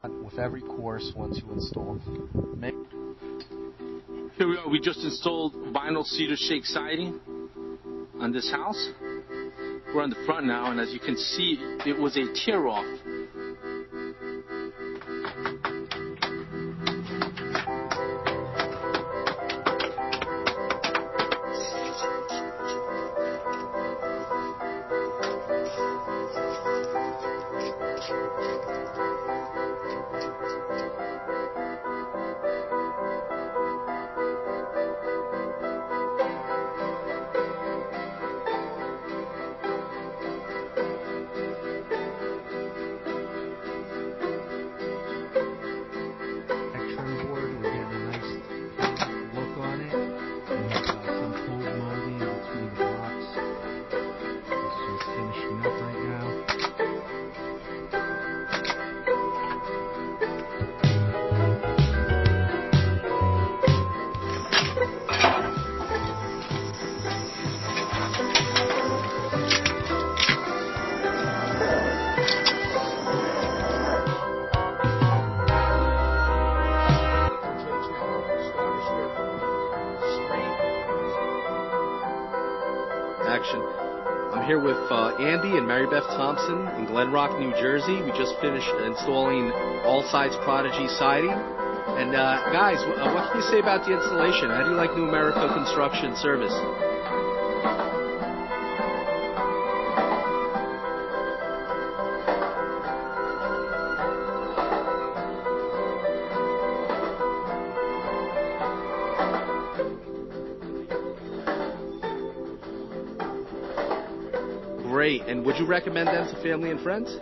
with every course once you install. Here we are. We just installed vinyl cedar shake siding on this house. We're on the front now, and as you can see, it was a tear-off. Action. I'm here with Andy and Mary Beth Thompson in Glen Rock, New Jersey. We just finished installing All Sides Prodigy siding. And guys, what can you say about the installation? How do you like New America Construction Service? Great. And would you recommend them to family and friends?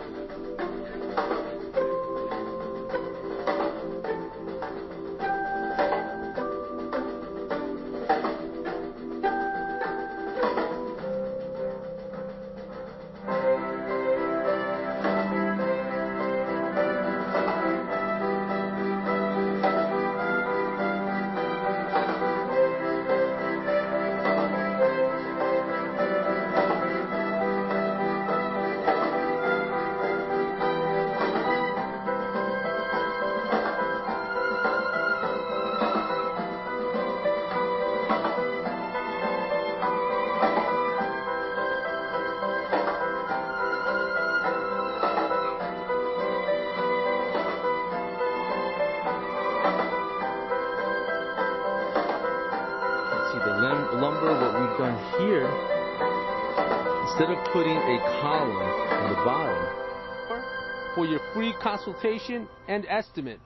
The lumber, what we've done here, instead of putting a column on the bottom, for your free consultation and estimate,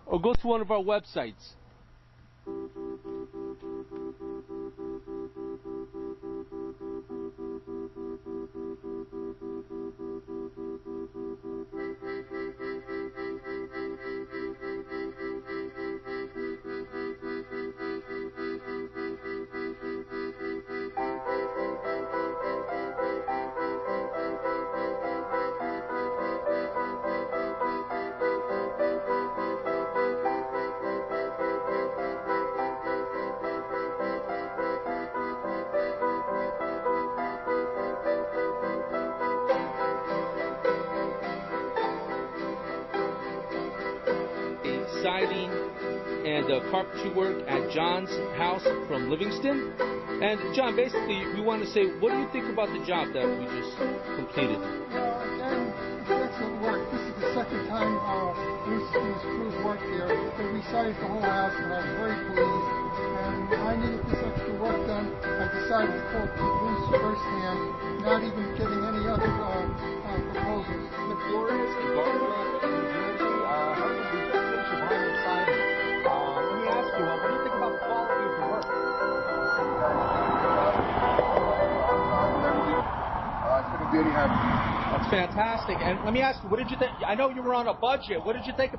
or go to one of our websites. Siding and carpentry work at John's house from Livingston. And John, basically, we want to say, what do you think about the job that we just completed? Well, again, it's excellent work. This is the second time these crews worked here. They resided the whole house, and I was very pleased. And I needed this extra work done. I decided to call Bruce firsthand, not even getting any other proposals. The Flores in Garden Rock, New Jersey, let me ask you, what do you think about the quality of the work? Couldn't be any happier. That's fantastic. And let me ask you, what did you think? I know you were on a budget. What did you think?